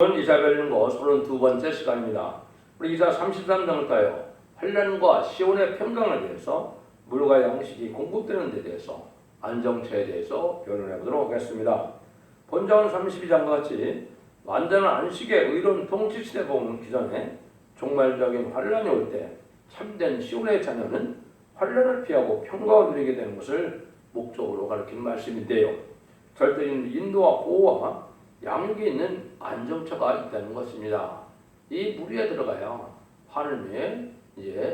이사벨린고 32번째 시간입니다. 우리 이사 33장을 따요. 환란과 시온의 평강에 대해서 물과 양식이 공급되는 데 대해서 안정처에 대해서 변론해 보도록 하겠습니다. 본장은 32장과 같이 완전한 안식의 의로운 통치 시대 보면 기존에 종말적인 환란이 올 때 참된 시온의 자녀는 환란을 피하고 평강을 누리게 되는 것을 목적으로 가르치는 말씀인데요. 절대적인 인도와 보호와 양육이 있는 안정처가 있다는 것입니다. 이 무리에 들어가야 하느님의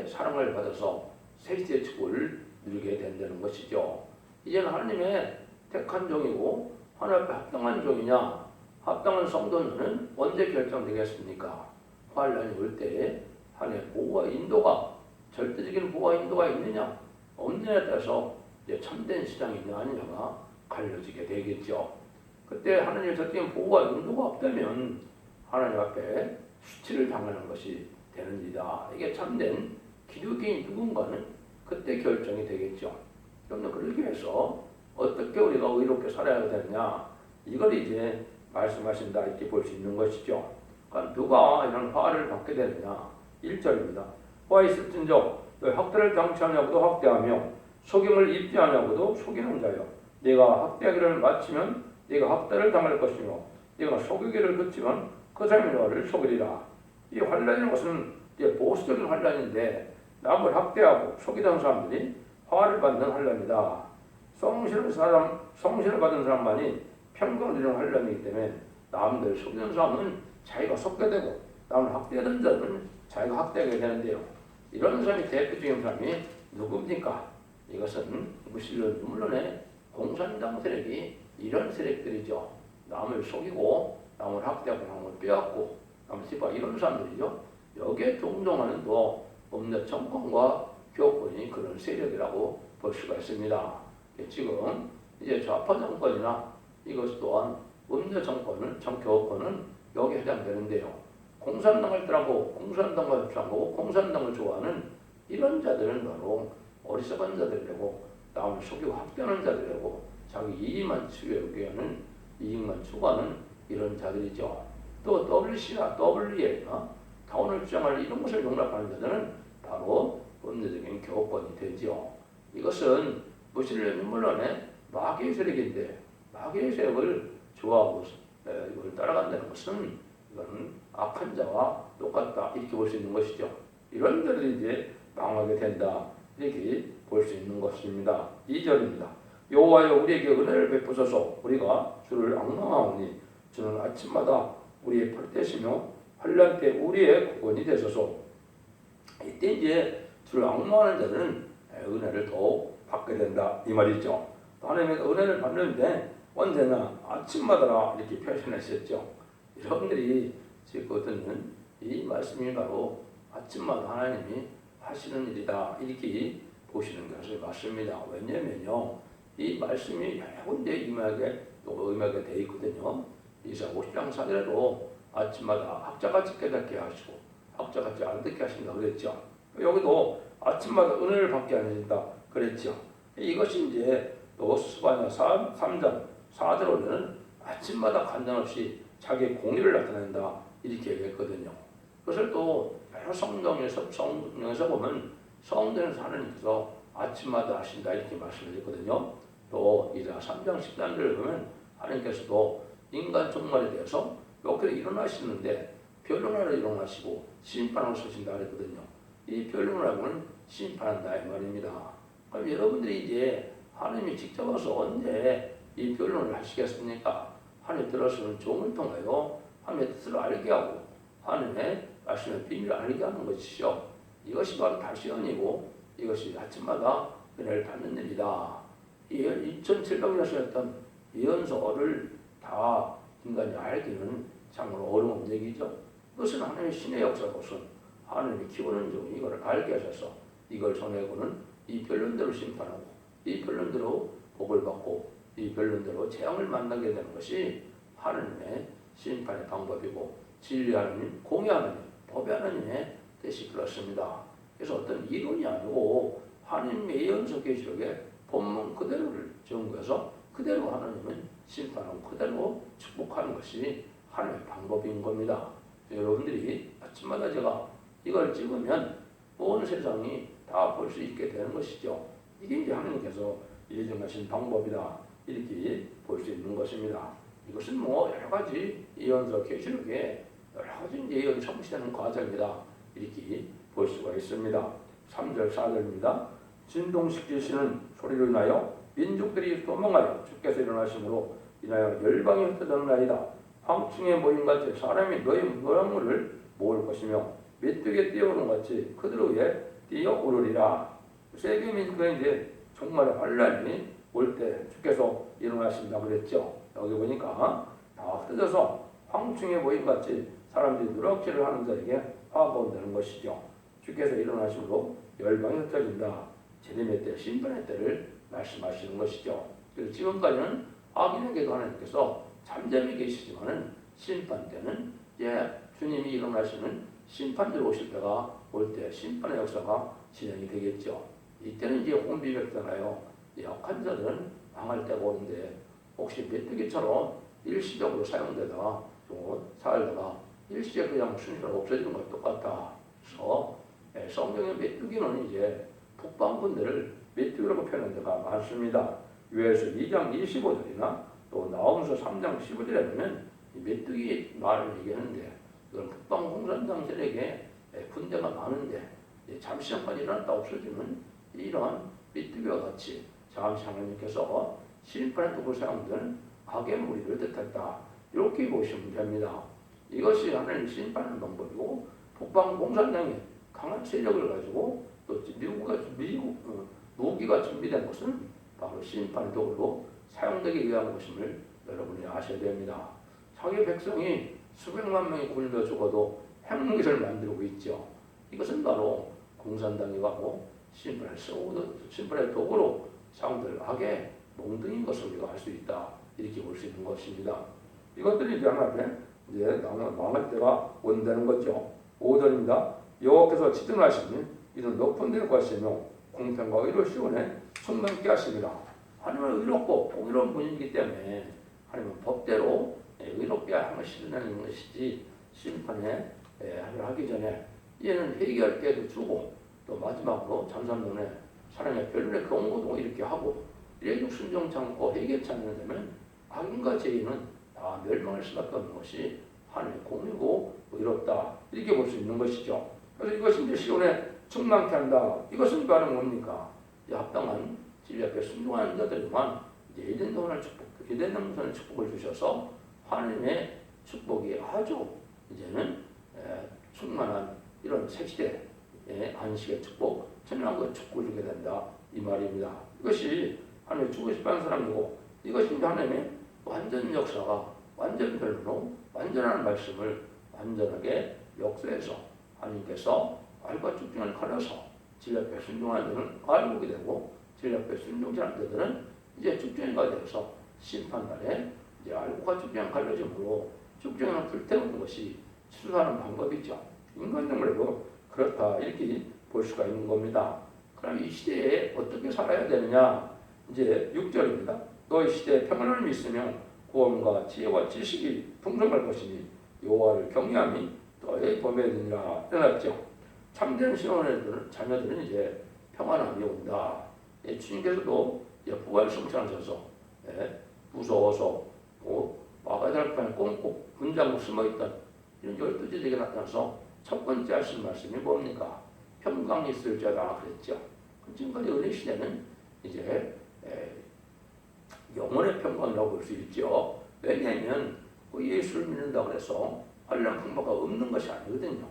사랑을 받아서 세시의 축복을 누리게 된다는 것이죠. 이제는 하나님의 택한 종이고 하나님 앞에 합당한 종이냐, 합당한 성도는 언제 결정되겠습니까? 환란이 올 때 하나님의 보호와 인도가, 절대적인 보호와 인도가 있느냐 없느냐에 따라서 참된 시장이 있느냐 아니냐가 갈려지게 되겠죠. 그때 하나님의 절대적인 보호와 인도가 없다면 하나님 앞에 수치를 당하는 것이 되는 일이다. 이게 참된 기독교인 누군가는 그때 결정이 되겠죠. 그럼 그러기 위해서 어떻게 우리가 의롭게 살아야 되느냐, 이걸 이제 말씀하신다 이렇게 볼 수 있는 것이죠. 그럼 누가 이런 화를 받게 되느냐? 1절입니다. 화 있을진저 너 학대를 당치 하냐고도 학대하며 속임을 입지 하냐고도 속이는 자여, 네가 학대하기를 마치면 네가 학대를 당할 것이며 네가 속이기를 그치면 그 사람이 너를 속이리라. 이 환란이라는 것은 보수적인 환란인데 남을 학대하고 속이던 사람들이 화를 받는 환란이다. 성실을 받은 사람만이 평강을 누리는 환란이기 때문에 남들 속이는 사람은 자기가 속게 되고 남을 학대하던 자들은 자기가 학대하게 되는데요. 이런 사람이 대표적인 사람이 누굽니까? 이것은 물론의 공산당 세력이 이런 세력들이죠. 남을 속이고 남을 학대하고 남을 빼앗고 남을 씹어 이런 사람들이죠. 여기에 동동하는 또 법률 정권과 교권이 그런 세력이라고 볼 수가 있습니다. 지금 이제 좌파 정권이나 이것 또한 법률 정권은 교권은 여기에 해당되는데요. 공산당을 따라고 공산당을 따라고 공산당을 좋아하는 이런 자들은 바로 어리석은 자들이고 남을 속이고 학대하는 자들이고 자기 이익만 추구하는 이익만 추구하는 이런 자들이죠. 또 WC나 WA나 타운을 주장할 이런 것을 용납하는 자들은 바로 법률적인 교권이 되죠. 이것은 물론의 마귀의 세력인데 마귀의 세력을 좋아하고 이걸 따라간다는 것은 이건 악한 자와 똑같다 이렇게 볼 수 있는 것이죠. 이런 자들이 이제 망하게 된다 이렇게 볼 수 있는 것입니다. 2절입니다. 여호와여 우리에게 은혜를 베푸소서. 우리가 주를 앙망하오니 주는 아침마다 우리의 펄대시며 환난 때 우리의 구원이 되소서. 이때 이제 주를 앙망하는 자들은 은혜를 더욱 받게 된다 이 말이죠. 하나님의 은혜를 받는데 언제나 아침마다 이렇게 표현하셨죠. 여러분들이 지금 듣는 이 말씀이 바로 아침마다 하나님이 하시는 일이다 이렇게 보시는 것이 맞습니다. 왜냐면요, 이 말씀이 여러 군데 임하게 되어 있거든요. 이사 50장 4절에도 아침마다 학자같이 깨닫게 하시고 학자같이 알듣게 하신다 그랬죠. 여기도 아침마다 은혜를 받게 하신다 그랬죠. 이것이 이제 또 스바냐 3장 4절에는 아침마다 간단없이 자기의 공의를 나타낸다 이렇게 얘기했거든요. 그것을 또 여러 성경에서 보면 성전에서 하나님께서 아침마다 하신다 이렇게 말씀하셨거든요. 또 이사 3장 13절을 보면 하나님께서도 인간 종말에 대해서 이렇게 일어나시는데 변론하러 일어나시고 심판하러 서신다 그랬거든요. 이 변론하고는 심판한다 이 말입니다. 그럼 여러분들이 이제 하나님이 직접 와서 언제 이 변론을 하시겠습니까? 하나님 들어서는 종을 통하여 하나님의 뜻을 알게 하고 하나님의 말씀의 비밀을 알게 하는 것이죠. 이것이 바로 다시언이고 이것이 아침마다 은혜를 받는 일이다. 2700년에 쓰였던 예언서를 다 인간이 알기는 참으로 어려운 얘기죠. 그것은 하나님의 신의 역사로서 하나님이 키우는 종이 이걸 알게 하셔서 이걸 전해고는 이 변론대로 심판하고 이 변론대로 복을 받고 이 변론대로 재앙을 만나게 되는 것이 하나님의 심판의 방법이고 진리 하나님, 공의 하나님, 법의 하나님의 뜻이 그렇습니다. 그래서 어떤 이론이 아니고 하나님의 예언서 계시록에 본문 그대로를 전구해서 그대로 하나님은 심판하고 그대로 축복하는 것이 하나님의 방법인 겁니다. 여러분들이 아침마다 제가 이걸 찍으면 온 세상이 다 볼 수 있게 되는 것이죠. 이게 이제 하나님께서 예정하신 방법이다, 이렇게 볼 수 있는 것입니다. 이것은 뭐 여러 가지 예언서 계시록에 여러 가지 이제 예언이 성취되는 과정이다, 이렇게 볼 수가 있습니다. 3절 4절입니다. 진동시키시는 소리로 인하여 민족들이 도망하여 주께서 일어나심으로 인하여 열방이 흩어졌나이다. 황충에 모임같이 사람이 너의 무함물을 모을 것이며 메뚜기에 뛰어오는 같이 그들 위에 뛰어오르리라. 세계 민족은 이제 정말 환란이 올 때 주께서 일어나신다 그랬죠. 여기 보니까 다 흩어져서 황충에 모임같이 사람들이 누락질을 하는 자에게 화가 온다는 것이죠. 주께서 일어나심으로 열방이 흩어진다. 재림의 때, 심판의 때를 말씀하시는 것이죠. 그래서 지금까지는 악인에게도 하나님께서 잠잠히 계시지만은 심판 때는 이제 주님이 일어나시는 심판대로 오실 때가 올 때 심판의 역사가 진행이 되겠죠. 이때는 이제 혼비백잖아요. 약한 자들은 망할 때가 오는데 혹시 메뚜기처럼 일시적으로 사용되다가 또 살다가 일시에 그냥 순식간에 없어지는 것과 똑같다. 그래서 성경의 메뚜기는 이제 북방군들을 메뚜기라고 표현한 데가 많습니다. 요에서 2장 25절이나 또 나홈서 3장 15절에 보면 메뚜기 말을 얘기하는데 그건 북방 공산당들에게 군대가 많은데 잠시간만 일어났다 없어지는 이런 메뚜기와 같이 잠시 하나님께서 심판의 도구로 사용되는 악의 무리를 뜻했다. 이렇게 보시면 됩니다. 이것이 하나님 심판하는 방법이고 북방 공산당이 강한 세력을 가지고 또 무기가 준비된 것은 바로 심판의 도구로 사용되기 위한 것임을 여러분이 아셔야 됩니다. 자기 백성이 수백만 명이 굶어 죽어도 핵무기를 만들고 있죠. 이것은 바로 공산당이 가고 심판의 도구로 사용될 악의 몽둥이인 것을 우리가 알 수 있다. 이렇게 볼 수 있는 것입니다. 이것들이 이제 하나님의 이제 망할 때가 온다는 거죠. 5절입니다. 여호와께서 지존하시니 이는 높은 데로 가시며 공평과 의로 시온에 충만케 하십니다. 하나님은 의롭고 공의로운 분이기 때문에 하나님은 법대로 의롭게 하시는 것이지 심판에 하기 전에 얘는 회개할 때도 주고 또 마지막으로 잠잠론에 사랑의 별론의 경고도 이렇게 하고 이래도 순종치 않고 회개치 않는 데면 악인과 죄인은 다 멸망할 수밖에 없는 것이 하나님의 공의고 의롭다, 이렇게 볼 수 있는 것이죠. 그래서 이것이 이제 시온에 충만케 한다. 이것은 바로 뭡니까? 합당한 진리 앞에 순종하는 자들만 이제 에덴 동산의 축복을 주셔서 하나님의 축복이 아주 이제는 충만한 이런 새 시대의 안식의 축복, 천연한 축복을 주게 된다, 이 말입니다. 이것이 하나님의 주고 싶어하는 사람이고 이것이 이제 하나님의 완전 역사가 완전 별로 완전한 말씀을 완전하게 역사해서 하나님께서 알과 쭉중을 가려서 진리 앞에 순종하는 자들은 알고게 되고 진리 앞에 순종치 않는 자들은 이제 쭉중이가 되어서 심판날에 이제 알고가 쭉중이 갈려짐으로 쭉중이는 불태우는 것이 추수하는 방법이죠. 인간적으로도 그렇다, 이렇게 볼 수가 있는 겁니다. 그럼 이 시대에 어떻게 살아야 되느냐? 이제 6절입니다. 너희 시대에 평안을 있으며 구원과 지혜와 지식이 풍성할 것이니 여호와를 경외함이 너의 범에느니라 해놨죠. 참된 신혼의 자녀들은 이제 평안함이 온다. 주님께서도 부활 승천하셔서 무서워서 마가다락방에 꽁꽁 분장으로 숨어있던 이런 12제자에게 나타나서 첫 번째 하신 말씀이 뭡니까? 평강이 있을지어다 그랬죠. 지금까지 은혜 시대는 이제 영원의 평강이라고 볼 수 있죠. 왜냐하면 예수를 믿는다고 해서 환난 풍파가 없는 것이 아니거든요.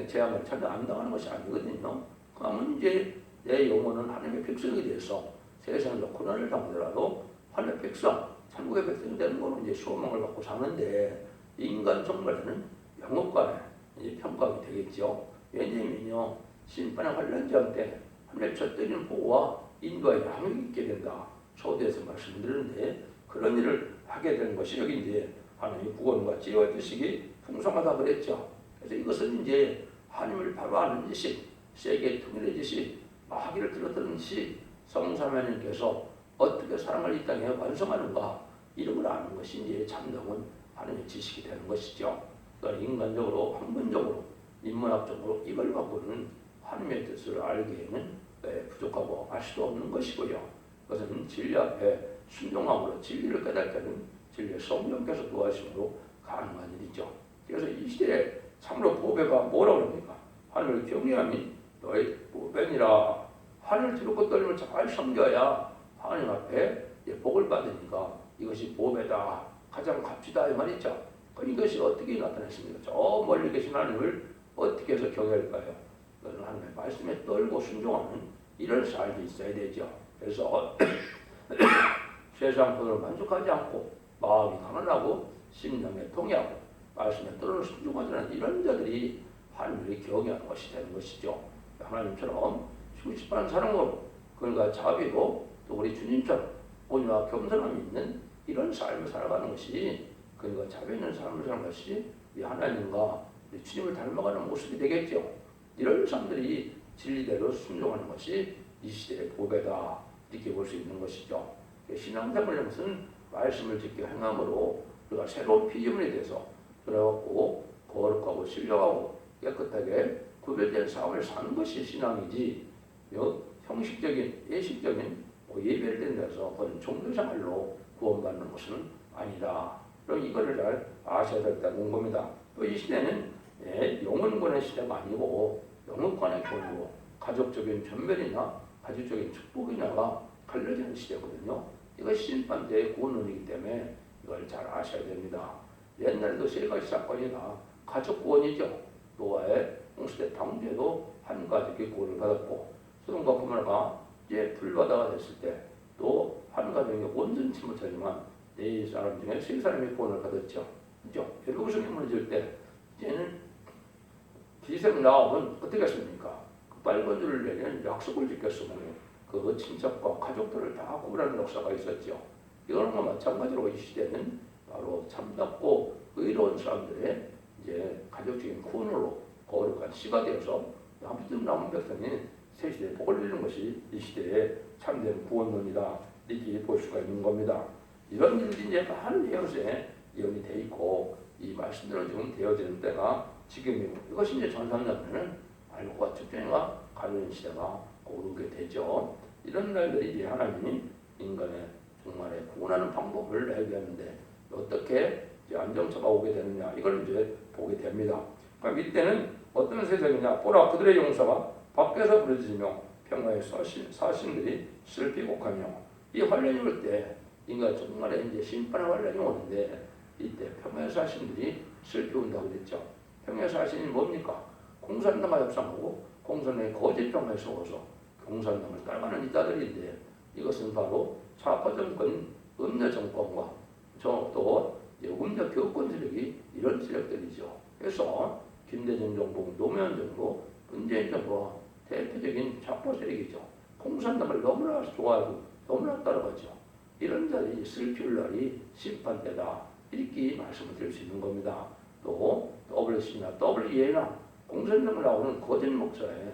재앙을 전혀 안 당하는 것이 아니거든요. 그러면 이제 내 영혼은 하나님의 백성이 돼서 세상에서 고난을 당하더라도 하나님의 백성, 천국의 백성이 되는 거는 이제 소망을 받고 사는데 인간 정말에는 영업관에 이제 평강이 되겠죠. 왜냐면요, 심판의 환난지할 때 하나님의 젖들이는 보호와 인도와 양육이 있게 된다. 초대에서 말씀드렸는데 그런 일을 하게 되는 것이 여기 이제 하나님의 구원과 지혜와 지식이 풍성하다 그랬죠. 그래서 이것은 이제 하나님을 바로 아는 지식, 세계의 통일의 지식, 마귀를 들어드는 지식, 성삼하나님께서 어떻게 사랑을 이 땅에 완성하는가, 이런 걸 아는 것이 이제 참다운 하나님의 지식이 되는 것이죠. 그러니까 인간적으로, 학문적으로, 인문학적으로 이걸 갖고는 하나님의 뜻을 알기에는 부족하고 알 수도 없는 것이고요. 그것은 진리 앞에 순종함으로 진리를 깨닫게 하는 진리의 성령께서 도와주심으로 가능한 일이죠. 그래서 이 시대에 참으로 보배가 뭐라고 합니까? 하나님을 경외함이 너의 보배니라. 하나님을 두렵고 떨림을 잘 섬겨야 하나님 앞에 복을 받으니까 이것이 보배다. 가장 값지다 이 말이죠. 이것이 어떻게 나타났습니까? 저 멀리 계신 하나님을 어떻게 해서 경외할까요? 그것은 하나님의 말씀에 떨고 순종하는 이런 삶이 있어야 되죠. 그래서 세상 것으로 만족하지 않고 마음이 가난하고 심령에 통해하고 말씀에 떨어져 순종하지 않는 이런 자들이 하나님을 경외하는 것이 되는 것이죠. 하나님처럼 수십한 사랑으로 그들과 자비로 또 우리 주님처럼 온유와 겸손함이 있는 이런 삶을 살아가는 것이 그들과 자비 있는 삶을 사는 것이 우리 하나님과 우리 주님을 닮아가는 모습이 되겠죠. 이런 사람들이 진리대로 순종하는 것이 이 시대의 보배다 이렇게 볼 수 있는 것이죠. 신앙생활이라는 것은 말씀을 지켜 행함으로 우리가 새로운 피조물이 돼서 그래갖고 거룩하고 신령하고 깨끗하게 구별된 삶을 사는 것이 신앙이지 형식적인 예식적인 예배를 드리면서 그런 종교생활로 구원받는 것은 아니다. 그럼 이거를 잘 아셔야 된다는 겁니다. 또 이 시대는 영혼권의 시대가 아니고 영혼권의 교리고 가족적인 전멸이나 가족적인 축복이냐가 갈려지는 시대거든요. 이것이 심판대의 구원론이기 때문에 이걸 잘 아셔야 됩니다. 옛날에도 세 가지 사건이 다 가족 구원이죠. 노아의 홍수대 당대도 한 가족이 구원을 받았고 소돔과 고모라가 이제 불바다가 됐을 때 또 한 가족이 온전치 못하지만 네 사람 중에 세 사람이 구원을 받았죠. 그죠? 예루살렘이 무너질 때 이제는 기생 나옵은 어떻게 했습니까? 그 빨간 줄을 내리는 약속을 지켰으면 그 친척과 가족들을 다 구분하는 역사가 있었죠. 이거는 마찬가지로 이 시대는 바로 참답고 의로운 사람들의 이제 가족적인 구원으로 거룩한 씨가 되어서 아무튼 남은 백성이 새 시대에 복을 누리는 것이 이 시대의 참된 구원론이다 이렇게 볼 수가 있는 겁니다. 이런 일들이 이제 많은 예언에 예언이 돼 있고 이 말씀대로 지금 되어지는 때가 지금이고 이것이 이제 전산자면은 알고와 측정과 가는 시대가 오르게 되죠. 이런 날들이 이제 하나님이 인간의 정말에 구원하는 방법을 내기하는데 어떻게 이제 안정처가 오게 되느냐 이걸 이제 보게 됩니다. 그러니까 이때는 어떤 세상이냐 보라 그들의 용사가 밖에서 부르짖으며 평화의 사신들이 슬피곡하며 이 환란이 올 때 인간 정말에 이제 심판의 환란이 오는데 이때 평화의 사신들이 슬피운다고 그랬죠. 평화의 사신이 뭡니까? 공산당과 협상하고 공산당의 거짓 평화에 속아서 공산당을 따라가는 이자들인데 이것은 바로 좌파 정권, 음녀 정권과 또 음녀 교권 세력이 이런 세력들이죠. 그래서 김대중 정부, 노무현 정부, 문재인 정부가 대표적인 좌파 세력이죠. 공산당을 너무나 좋아하고 너무나 따라가죠. 이런 자들이 슬플 날이 심판때다 이렇게 말씀을 드릴 수 있는 겁니다. 또 WC나 WEA나 공산당을 나오는 거짓 목사의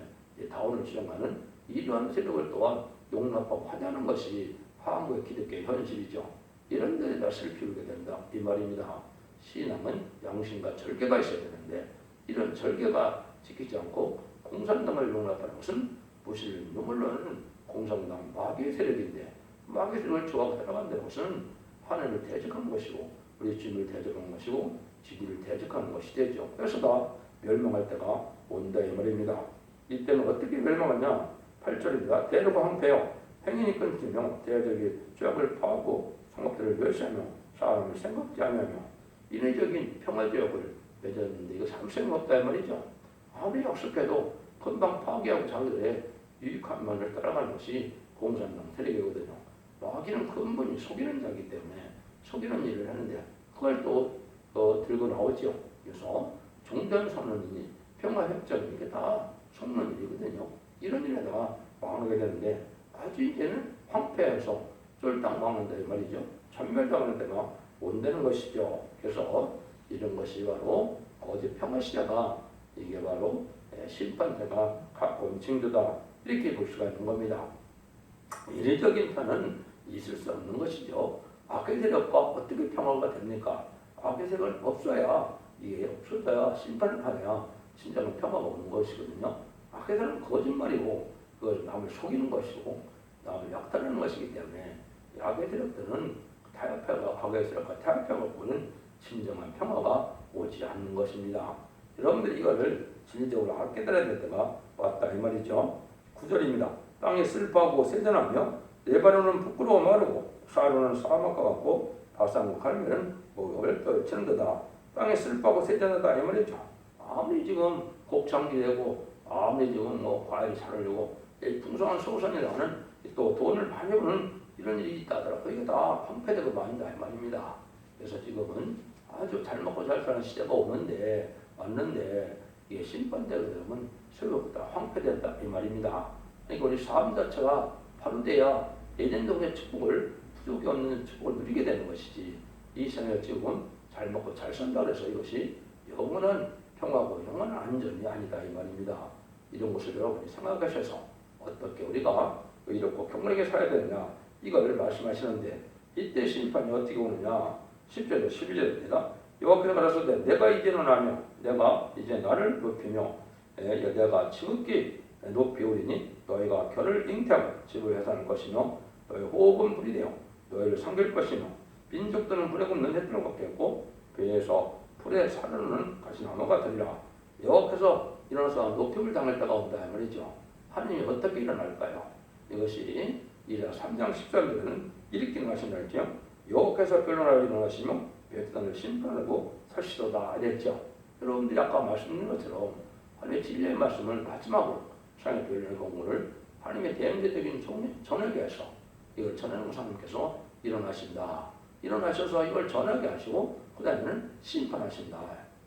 다원을 주장하는 이러한 세력을 또한 용납하고 환영하는 것이 한국의 기독교의 현실이죠. 이런 데에다 슬피우게 된다 이 말입니다. 신앙은 양심과 절개가 있어야 되는데 이런 절개가 지키지 않고 공산당을 용납하는 것은 무신을 눈물로 하는 공산당 마귀의 세력인데 마귀의 세력을 좋아하고 따라간다는 것은 하나님을 대적하는 것이고 우리 주님을 대적하는 것이고 진리를 대적하는 것이 되죠. 그래서 다 멸망할 때가 온다 이 말입니다. 이때는 어떻게 멸망하냐 8절입니다. 대로가 황폐요 행인이 끊기며 대적이 죄악을 파하고 성읍들을 멸시하며 사람을 생각지 않으며 인위적인 평화지역을 맺었는데 이거 삼성이 없다 이 말이죠. 아무리 약속해도 금방 파괴하고 자기들의 유익한 면을 따라가는 것이 공산당 세력이거든요. 마귀는 근본이 속이는 자이기 때문에 속이는 일을 하는데 그걸 또 들고 나오죠. 그래서 종전선언이니 평화협정 이게 다 속는 일이거든요. 이런 일에다가 망하게 되는데 아주 이제는 황폐해서 쫄딱 망한다 이 말이죠. 전멸당하는 데가 온다는 것이죠. 그래서 이런 것이 바로 거짓 평화시대가 이게 바로 심판대가 가까운 징조다 이렇게 볼 수가 있는 겁니다. 이례적인 편은 있을 수 없는 것이죠. 악의 세력과 어떻게 평화가 됩니까? 악의 색을 없어야 이게 없어져야 심판을 받아야 진정한 평화가 오는 것이거든요. 악의 색은 거짓말이고 그 남을 속이는 것이고 남을 약탈하는 것이기 때문에 악의 세력들은 타협해가 악의 세력과 타협해갖고는 진정한 평화가 오지 않는 것입니다. 여러분들이 이거를 진리적으로 깨달아야 될 때가 왔다 이 말이죠. 9절입니다. 땅이 슬퍼하고 세전하며 레바논은 부끄러워 마르고 샤론은 사막과 같고 바산과 갈멜은 목욕을 떨치는 거다. 땅이 슬퍼하고 세전하다 이 말이죠. 아무리 지금 곡창이 되고 아무리 지금 과일이 잘 올리고 풍성한 소산이라는 또 돈을 많이 버는 이런 일이 있다더라도 이게 다 황폐되고 만다 이 말입니다. 그래서 지금은 아주 잘 먹고 잘 사는 시대가 왔는데 이게 심판대가 되면 소유가 황폐된다 이 말입니다. 그러니까 우리 삶 자체가 바로 돼야 예전동의 축복을 부족이 없는 축복을 누리게 되는 것이지 이 생에 지금 잘 먹고 잘 산다 그래서 이것이 영원한 평화고 영원한 안전이 아니다 이 말입니다. 이런 것을 여러분이 생각하셔서 어떻게 우리가 이렇게 경건하게 살아야 되느냐 이걸 말씀하시는데 이때 심판이 어떻게 오느냐 10절에서 12절입니다. 여호와께서 가라사대 내가 이제는 하며 내가 이제 나를 높이며 내가 지극히 높이 오리니 너희가 결을 잉태하고 집을 회사할 것이며 너희 호흡은 불이 되어 너희를 삼킬 것이며 민족들은 불에 굽는 햇불을 받겠고 배에서 불에 사르는 가시나무가 되리라. 여호와께서 일어나서 높임을 당할 때가 온다 말이죠. 하나님이 어떻게 일어날까요? 이것이 이라 3장 13절에는 이렇게 말씀하셨죠. 여호와께서 변론하여 일어나시며 백성을 심판하고 사시도다 이랬죠. 여러분들이 아까 말씀드린 것처럼 하나님의 진리의 말씀을 마지막으로 상의 변론의 공부를 하나님의 대행제적인 전하게 해서 이걸 전하는 하나님께서 일어나신다. 일어나셔서 이걸 전하게 하시고 그 다음에는 심판하신다.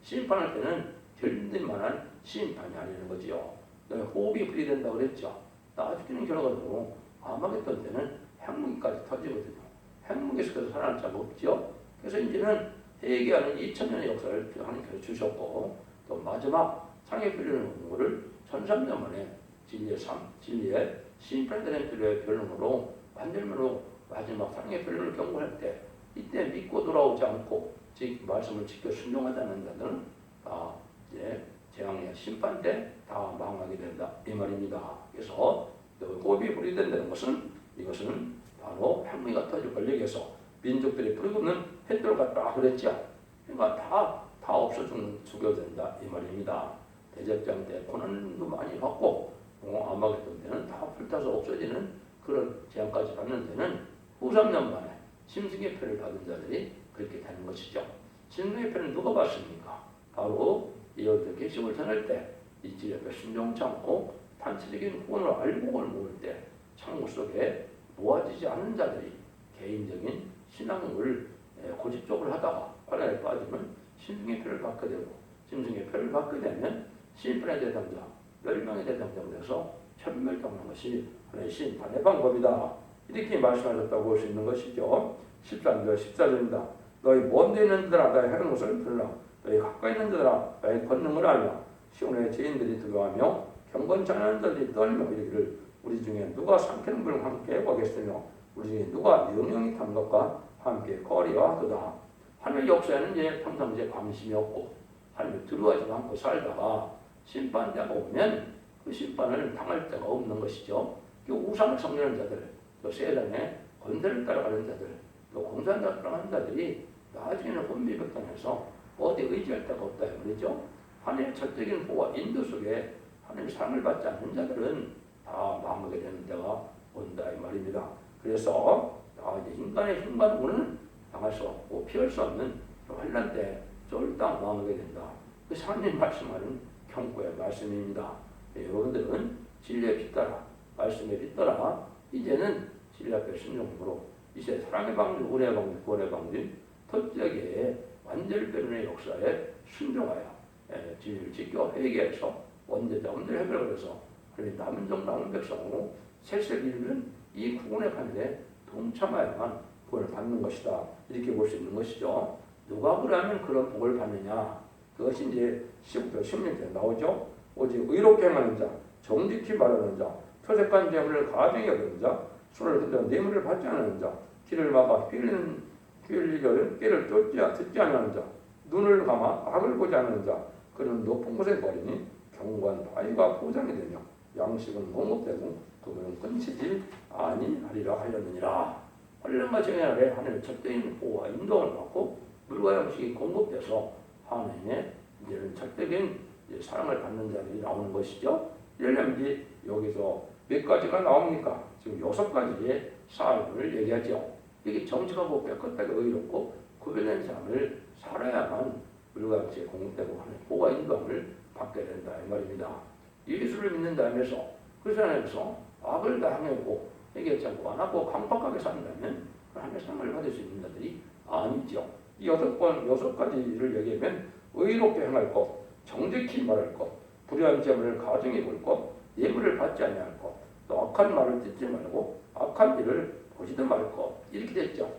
심판할 때는 들릴 만한 심판이 아니는 거지요. 호흡이 불이 된다고 그랬죠. 나중에는 결과적으로 아마겟돈 때는 핵무기까지 터지거든요. 핵무기에서 살아날 자가 없죠. 그래서 이제는 회개하는 2000년의 역사를 하나님께서 주셨고 또 마지막 상해 변론의 공부를 1300년 만에 진리의 심판에 대한 변론으로 완전으로 마지막 상해 변론을 경고할 때 이때 믿고 돌아오지 않고 말씀을 지켜 순종하지 않는 자들은 다 이제 재앙의 심판 때 다 망하게 된다 이 말입니다. 그래서 호흡이 불이 된다는 것은 이것은 바로 핵무기가 터질 권력에서 민족들이 불이 굽는 햇돌 같다 그랬죠. 그러니까 다 없어 죽여야 된다 이 말입니다. 대접장 때 고난도 많이 받고 아마겟돈 때는 다 불타서 없어지는 그런 재앙까지 받는 데는 후 3년 만에 짐승의 표를 받은 자들이 그렇게 되는 것이죠. 짐승의 표는 누가 받습니까? 바로 이어들 계시를 전할 때 이치 옆에 순종치 않고 단체적인 구원을 알고 걸 모을 때 창고 속에 모아지지 않는 자들이 개인적인 신앙을 고집적으로 하다가 관련에 빠지면 짐승의 표를 받게 되고 짐승의 표를 받게 되면 심판의 대상자, 멸망의 대상자가 돼서 천멸당하는 것이 하나의 심판의 방법이다. 이렇게 말씀하셨다고 볼 수 있는 것이죠. 13절 14절입니다. 너희 먼데 있는 자들아 나의 하는 것을 들으라. 너희 가까이 있는 자들아 나의 권능을 알라. 시온의 죄인들이 두려워하며 경건치 않은 자들이 떨며 이르기를 우리 중에 누가 삼키는 불과 함께 거겠으며 우리 중에 누가 영영이 탄 것과 함께 거리와 하도다. 하늘 역사에는 이제 평상시에 관심이 없고 하나님을 두려워하지 않고 살다가 심판대가 오면 그 심판을 당할 데가 없는 것이죠. 그 우상을 섬기는 자들, 또 세상에 권세를 따라가는 자들, 또 공산당을 따라가는 자들이 나중에는 혼비백산해서 어디 의지할 데가 없다 말이죠. 하나님의 절대적인 보호와 인도 속에 하나님의 사랑을 받지 않는 자들은 다 망하게 되는 때가 온다 이 말입니다. 그래서 이제 인간의 힘과는 당할 수 없고 피할 수 없는 환난 때 쫄딱 망하게 된다. 그 하나님 말씀하는 경고의 말씀입니다. 여러분들은 진리에 빗따라 말씀에 빗따라 이제는 진리 앞에 순종으로 이제 사랑의 방주, 은혜의 방주, 구원의 방주 터지게 완전변론의 역사에 순종하여 진리를 지켜 회개해서 원죄자 엄들 해결을 해서 남은 종 남은 백성으로 세세를 이루는 이 구원의 판에 동참하여만 구원을 받는 것이다. 이렇게 볼 수 있는 것이죠. 누가 그러면 그런 복을 받느냐? 그것이 이제 10부터 16절에 나오죠. 오직 의롭게 행하는 자, 정직히 말하는 자, 토색한 재물을 가정히 여기는 자, 손을 흔들어 뇌물을 받지 않는 자, 길을 막아 휘리는 귀를 열어 꾀를 듣지 않는 자, 눈을 감아 악을 보지 않는 자, 그는 높은 곳에 거리니 경관 바위가 포장이 되며 양식은 공급되고 그분은 끊치지 아니하리라 하였느니라. 환란과 재앙 아래 하나님의 절대적인 보호와 인도를 받고 물과 양식이 공급돼서 하나님의 이제는 절대적인 사랑을 받는 자들이 나오는 것이죠. 이러려면 이제 여기서 몇 가지가 나옵니까? 지금 6가지의 삶을 얘기하죠. 이게 정직하고 깨끗하게 의롭고 구별된 삶을 살아야만 물과 양식이 공급되고 하나님의 보호와 인도를 받게 된다 이 말입니다. 예수를 믿는다면서 그 사람에서 악을 당하고 해결하지 않고 완하고 강박하게 산다면 하나님의 사랑을 받을 수 있는 자들이 아니죠. 이 6가지를 얘기하면 의롭게 행할 것, 정직히 말할 것, 불의한 재물을 가정해 볼 것, 예물을 받지 아니할 것, 또 악한 말을 듣지 말고 악한 일을 보지도 말 것, 이렇게 됐죠.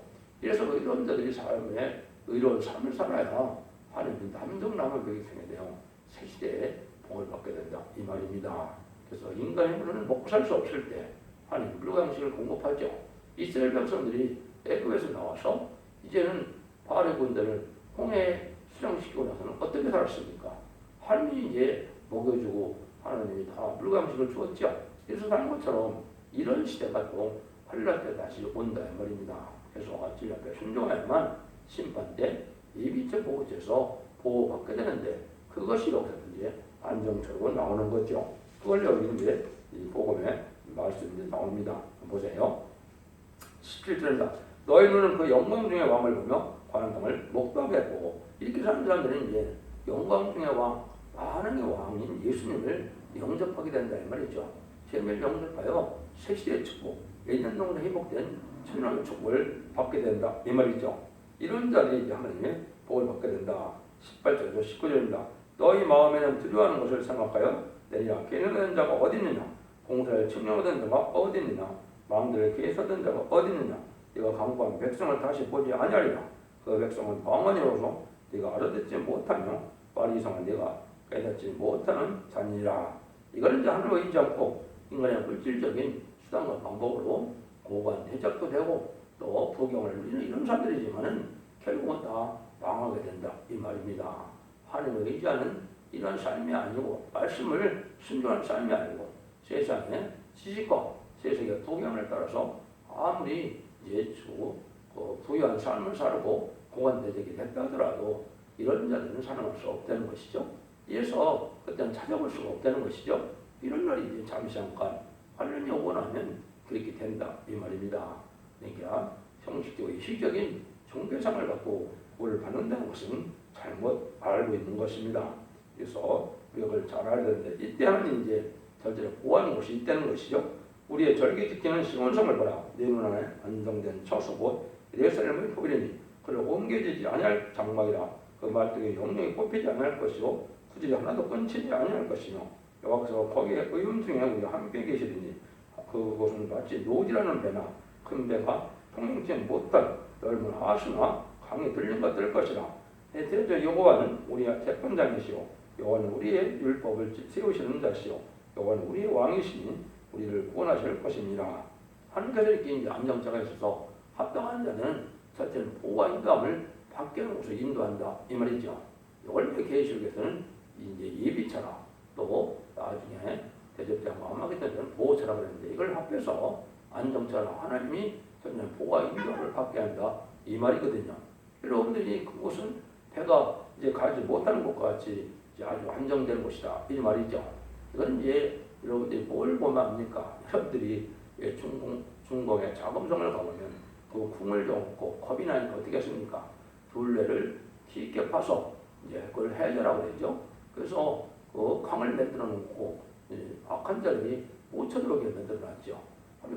이래서 의로운 자들이 삶에 의로운 삶을 살아야 하나님이 남정남을 베기성에 대한 새 시대에 복을 받게 된다 이 말입니다. 그래서 인간의 힘으로는 먹고 살 수 없을 때 하나님 물과 양식을 공급하죠. 이스라엘 백성들이 애굽에서 나와서 이제는 바알의 군대를 홍해에 수장시키고 나서는 어떻게 살았습니까? 하나님이 이제 먹여주고 하나님이 다 물과 양식을 주었죠. 그래서 사는 것처럼 이런 시대가 또 환란 때 다시 온다 이 말입니다. 그래서 진리 앞에 순종하야만 심판 때 예비적 보호제에서 보호받게 되는데 그것이 여기서 이제 안정적으로 나오는 거죠. 그걸 여기 이제 이 복음의 말씀이 나옵니다. 보세요. 17절입니다. 너희 눈은 그 영광 중의 왕을 보며 관원당을 목도하게 보고 이렇게 사는 사람들은 이제 영광 중의 왕, 많은 왕인 예수님을 영접하게 된다 이 말이죠. 제일 영접하여 새 시대의 축복, 예전 동안에 회복된 천년의 축복을 받게 된다 이 말이죠. 이런 자들이 이제 하나님의 복을 받게 된다. 18절에서 19절입니다. 너희 마음에는 두려워하는 것을 생각하여 내리라. 깨어난 자가 어디 있느냐? 공사를 측량하던 자가 어디 있느냐? 마음들을 계획하던 자가 어디 있느냐? 네가 강구한 백성을 다시 보지 아니하리라. 그 백성은 방언이 오서 네가 알아듣지 못하며 말 이상은 네가 깨닫지 못하는 자니라. 이거는 이제 하나님을 의지 않고 인간의 물질적인 수단과 방법으로 고관 대적도 되고 또 부경을 누리는 이런 사람들이지만은 결국은 다 망하게 된다 이 말입니다. 하나님을 의지하는 이런 삶이 아니고 말씀을 순종하는 삶이 아니고 세상의 지식과 세상의 부경을 따라서 아무리 예수 부유한 삶을 살고 공안대적이 됐다 하더라도 이런 자들은 살아날 수 없다는 것이죠. 이래서 그때는 찾아볼 수가 없다는 것이죠. 이런 날이 이제 잠시 잠깐 환란이 오고 나면 그렇게 된다 이 말입니다. 그러니까 형식적이고 의식적인 종교상을 갖고 그걸 받는다는 것은 잘못 알고 있는 것입니다. 그래서 그걸 잘 알아야 되는데 이때 하나님 이제 절대로 보호하는 것이 있다는 것이죠. 우리의 절기 지키는 시온성을 보라. 내 눈안에 안정된 처소곧 예루살렘의 포비리니 그를 옮겨지지 아니할 장막이라. 그 말뚝에 영영이 뽑히지 아니할 것이요 굳이 하나도 끊치지 아니할 것이며 여호와께서 거기에 의음중에 우리 함께 계시리니 그곳은 마치 노지라는 배나 큰 배가 통행치 못한 넓은 하수나 강이 들린 것 될 것이라. 대저 여호와는 우리의 재판장이시오 여호와는 우리의 율법을 세우시는 자시오 여호와는 우리의 왕이시니 우리를 구원하실 것입니다. 하나님께서 이렇게 이제 안정자가 있어서 합당한 자는 첫째는 보호와 인감을 받게 하는 곳으로 인도한다 이 말이죠. 이걸 계시록에서는 이제 예비차라 또 나중에 대접자가 엄하게 되면 보호차라 그랬는데 이걸 합해서 안정차라 하나님이 전혀 보호와 인도를 받게 한다 이 말이거든요. 여러분들이 그곳은 배가 이제 가지 못하는 곳과 같이 이제 아주 안정된 곳이다 이 말이죠. 이건 이제 여러분들이 뭘 보면 압니까? 여러분들이 중공의 자금성을 가보면 그 궁을 덮고 겁이 나니까 어떻게 했습니까? 둘레를 깊게 파서 이제 그걸 해제라고 되죠. 그래서 그 강을 만들어 놓고 악한 자들이 못 쳐들어오게 만들어 놨죠.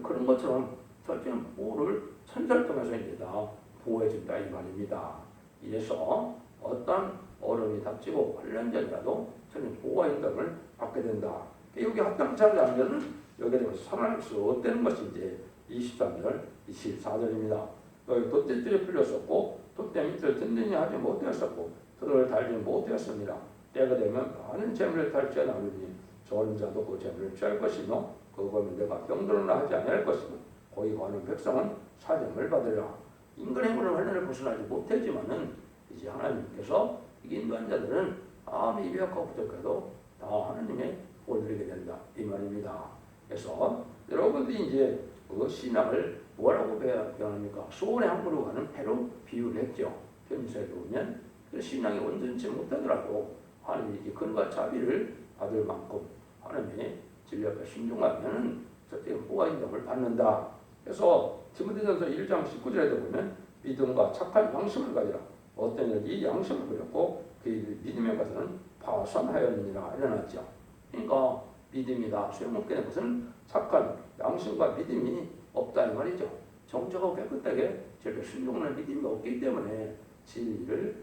그런 것처럼 철저한 보호를 천사를 통해서 이제 다 보호해준다 이 말입니다. 이래서 어떤 어려움이 닥치고 관련자라도 저는 보호와 인정을 받게 된다. 여기 합당하지 않으면 여기에 대해서 살아날 수 없다는 것이 이제 23절, 24절입니다. 너희 돛대줄에 풀렸었고 돛대 밑을 든든히 하지 못하였었고 그를 달지 못하였습니다. 때가 되면 많은 재물을 탈취해 나누니 좋은 자도 그 재물을 취할 것이며 그거는 내가 병들어나 하지 아니할 것이고 거기 가는 백성은 사정을 받으리라. 인간의 힘으로 환란을 벗어나지 못하지만은 이제 하나님께서 인도한 자들은 아무리 미약하고 부족해도 다 하나님의 복을 누리게 된다 이 말입니다. 그래서 여러분들이 이제 그 신앙을 뭐라고 표현합니까? 소원의 항구로 가는 배로 비유를 했죠. 편지서에 보면 그 신앙이 온전치 못하더라도 하나님이 근과 자비를 받을 만큼 하나님의 진리 앞에 순종하면은 절대 보아 인정을 받는다. 그래서 디모데전서 1장 19절에도 보면 믿음과 착한 양심을 가지라. 어떤 이들이 이 양심을 버렸고 그 믿음에 가서는 파산하였느니라 일어났죠. 그러니까 믿음이다 소용없게 된 것은 착한 양심과 믿음이 없다 이 말이죠. 정직하고 깨끗하게 저렇게 순종하는 믿음이 없기 때문에 진리를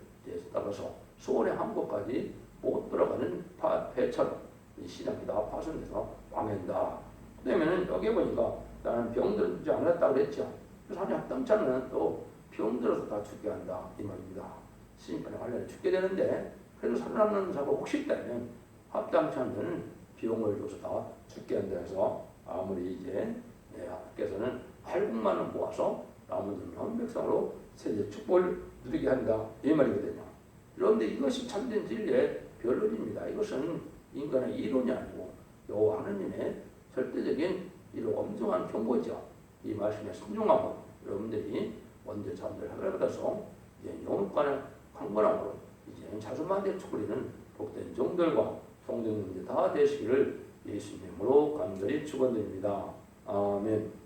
따라서 소원의 항구까지 못 들어가는 배처럼 이 신앙이 다 파손돼서 망한다. 그러면은 여기 보니까 나는 병들지 않았다 그랬죠. 그래서 하나님 합당치 않으면 또 병들어서 다 죽게 한다 이 말입니다. 심판에 관련해 죽게 되는데 그래도 살아남는 자가 혹시 있다면 합당치 않는 비용을 줘서 다 죽게 한다 해서 아무리 이제 하나님께서는 800만 원 모아서 남은 온 백성으로 세계 축복을 누리게 한다 이 말이거든요. 그런데 이것이 참된 진리의 변론입니다. 이것은 인간의 이론이 아니고 여호와 하나님의 절대적인 이런 엄중한 경고죠. 이 말씀에 순종하고 여러분들이 먼저 잠들 하늘을 받아서 이제 영혼과는 강건함으로 이제 자손만대 축복이는 복된 종들과 성도님들 다 되시기를 예수님으로 간절히 축원드립니다. 아멘.